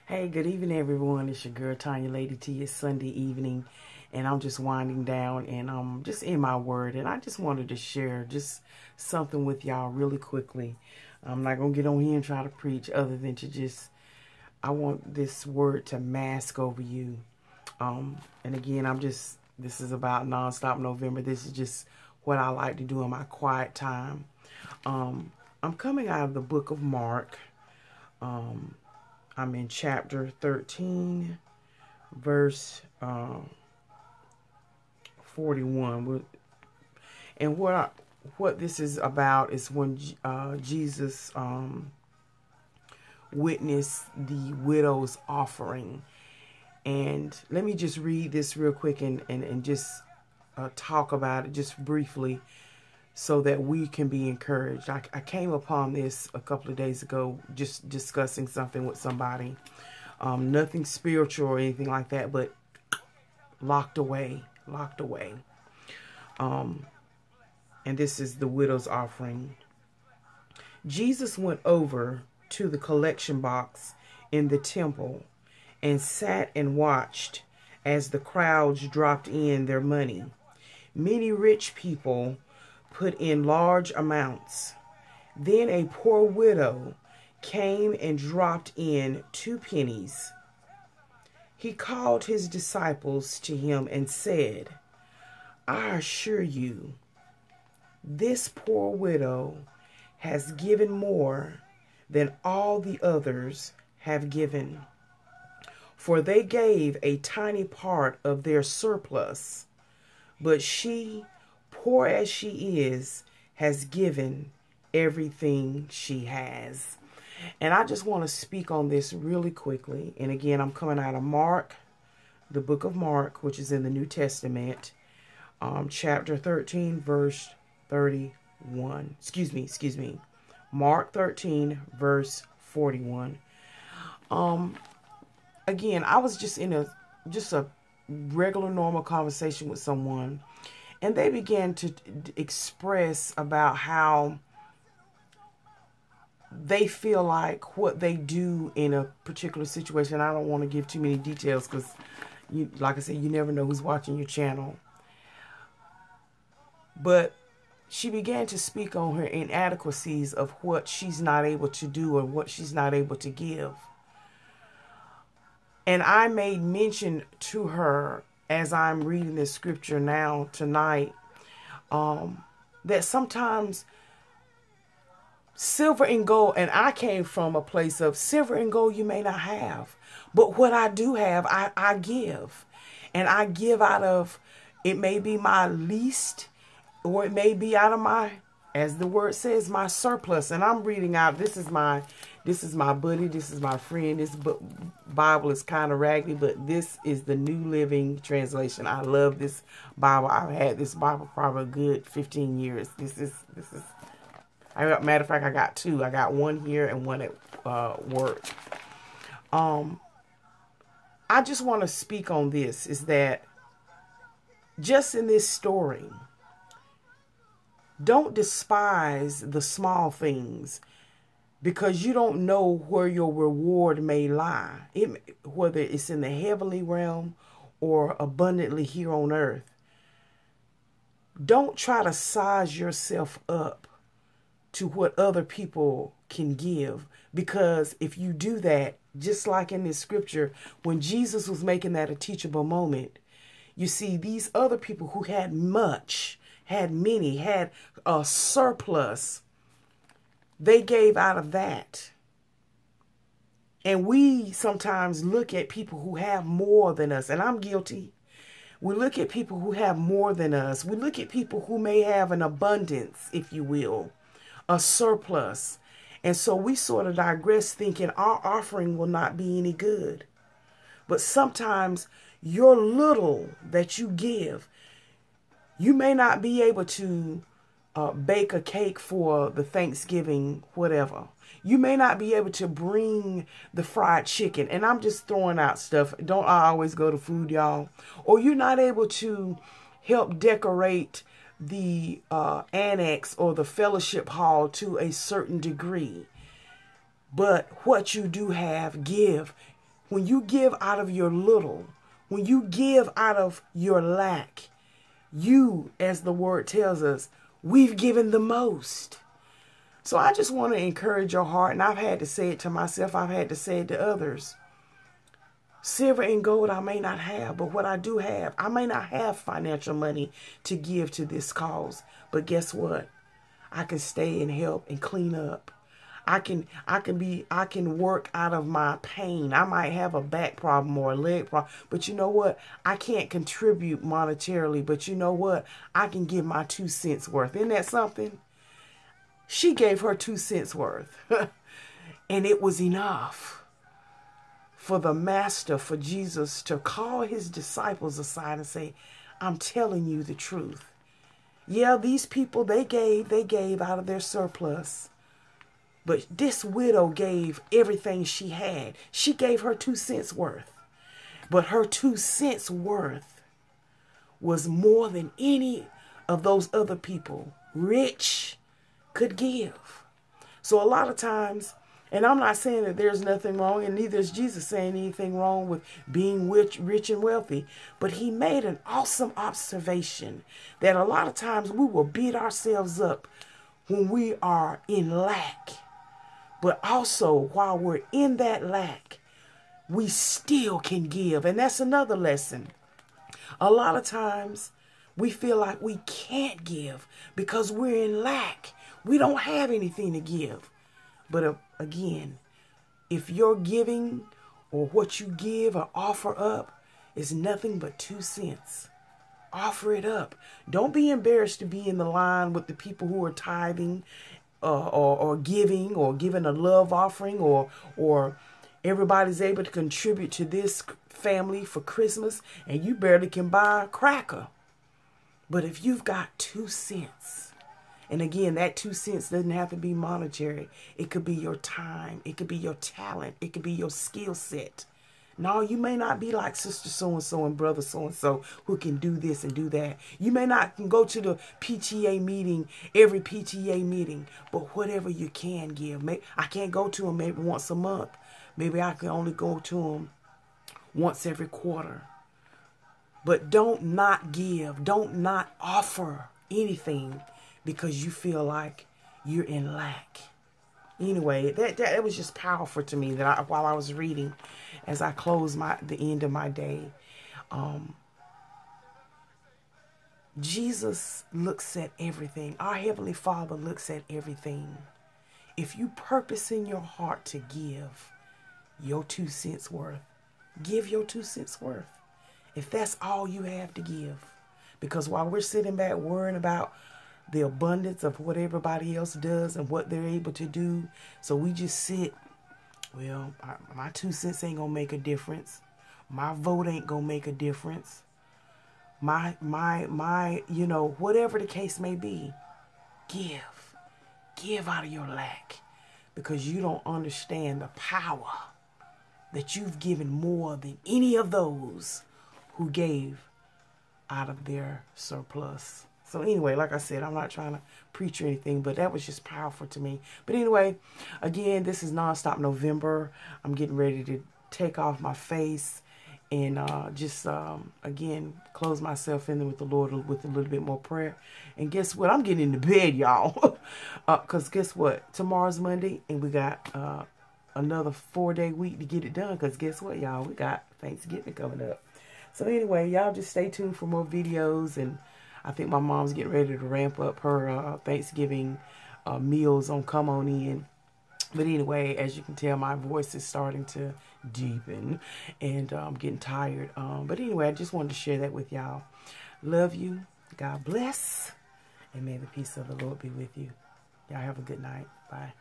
Hey, good evening, everyone. It's your girl, Tonya, Lady T. It's Sunday evening, and I'm just winding down, and I'm just in my word, and I just wanted to share just something with y'all really quickly. I'm not going to get on here and try to preach other than to just, I want this word to mask over you. And again, this is about Nonstop November. This is just what I like to do in my quiet time. I'm coming out of the book of Mark. I'm in chapter 13, verse 41. And what this is about is when Jesus witnessed the widow's offering. And let me just read this real quick and just talk about it just briefly, so that we can be encouraged. I came upon this a couple of days ago, just discussing something with somebody. Nothing spiritual or anything like that, but locked away. And this is the widow's offering. Jesus went over to the collection box in the temple and sat and watched as the crowds dropped in their money. Many rich people put in large amounts. Then a poor widow came and dropped in 2 pennies. He called his disciples to him and said, "I assure you, this poor widow has given more than all the others have given, for they gave a tiny part of their surplus, but she, poor as she is, has given everything she has." And I just want to speak on this really quickly. And again, I'm coming out of Mark, the book of Mark, which is in the New Testament, chapter 13, verse 31. Excuse me. Mark 13, verse 41. Again, I was just in a regular, normal conversation with someone, and they began to express about how they feel like what they do in a particular situation. I don't want to give too many details because, like I said, you never know who's watching your channel. But she began to speak on her inadequacies of what she's not able to do or what she's not able to give. And I made mention to her, as I'm reading this scripture now tonight, that sometimes silver and gold, and I came from a place of silver and gold you may not have, but what I do have, I give. And I give out of, it may be my least, or it may be out of my, as the word says, my surplus. And I'm reading out, this is my buddy, this is my friend. This Bible is kind of raggedy, but this is the New Living Translation. I love this Bible. I've had this Bible probably a good 15 years. This is matter of fact, I got 2. I got one here and one at work. I just want to speak on this, is that just in this story, don't despise the small things, because you don't know where your reward may lie, whether it's in the heavenly realm or abundantly here on earth. Don't try to size yourself up to what other people can give, because if you do that, just like in this scripture, when Jesus was making that a teachable moment, you see these other people who had much, had many, had a surplus, they gave out of that. And we sometimes look at people who have more than us, and I'm guilty. We look at people who have more than us. We look at people who may have an abundance, if you will, a surplus. And so we sort of digress, thinking our offering will not be any good. But sometimes your little that you give, you may not be able to bake a cake for the Thanksgiving, whatever. You may not be able to bring the fried chicken. And I'm just throwing out stuff. Don't I always go to food, y'all? Or you're not able to help decorate the annex or the fellowship hall to a certain degree. But what you do have, give. When you give out of your little, when you give out of your lack, you, as the word tells us, we've given the most. So I just want to encourage your heart, and I've had to say it to myself, I've had to say it to others. Silver and gold I may not have, but what I do have, I may not have financial money to give to this cause. But guess what? I can stay and help and clean up. I can work out of my pain. I might have a back problem or a leg problem, but you know what? I can't contribute monetarily, but you know what? I can give my 2 cents worth. Isn't that something? She gave her 2 cents worth, and it was enough for the master, for Jesus to call his disciples aside and say, I'm telling you the truth. Yeah, these people, they gave out of their surplus. But this widow gave everything she had. She gave her 2 cents worth. But her 2 cents worth was more than any of those other people, rich, could give. So a lot of times, and I'm not saying that there's nothing wrong, and neither is Jesus saying anything wrong with being rich and wealthy, but he made an awesome observation that a lot of times we will beat ourselves up when we are in lack. But also, while we're in that lack, we still can give. And that's another lesson. A lot of times, we feel like we can't give because we're in lack. We don't have anything to give. But again, if your giving or what you give or offer up is nothing but 2 cents, offer it up. Don't be embarrassed to be in the line with the people who are tithing or giving a love offering, or everybody's able to contribute to this family for Christmas and you barely can buy a cracker. But if you've got 2 cents, and again, that 2 cents doesn't have to be monetary. It could be your time. It could be your talent. It could be your skill set. No, you may not be like sister so-and-so and brother so-and-so who can do this and do that. You may not can go to the PTA meeting, every PTA meeting, but whatever you can give. I can't go to them maybe once a month. Maybe I can only go to them once every quarter. But don't not give. Don't not offer anything because you feel like you're in lack. Anyway, that was just powerful to me that while I was reading, as I closed the end of my day. Jesus looks at everything. Our Heavenly Father looks at everything. If you purpose in your heart to give your 2 cents worth, give your 2 cents worth. If that's all you have to give. Because while we're sitting back worrying about the abundance of what everybody else does and what they're able to do, so we just sit, well, my 2 cents ain't gonna make a difference. My vote ain't gonna make a difference. My, you know, whatever the case may be, give out of your lack, because you don't understand the power that you've given more than any of those who gave out of their surplus. So anyway, like I said, I'm not trying to preach or anything, but that was just powerful to me. But anyway, again, this is Nonstop November. I'm getting ready to take off my face and again, close myself in with the Lord with a little bit more prayer. And guess what? I'm getting into bed, y'all. Because guess what? Tomorrow's Monday, and we got another 4-day week to get it done. Because guess what, y'all? We got Thanksgiving coming up. So anyway, y'all just stay tuned for more videos. And I think my mom's getting ready to ramp up her Thanksgiving meals on Come On In. But anyway, as you can tell, my voice is starting to deepen, and I'm getting tired. But anyway, I just wanted to share that with y'all. Love you. God bless. And may the peace of the Lord be with you. Y'all have a good night. Bye.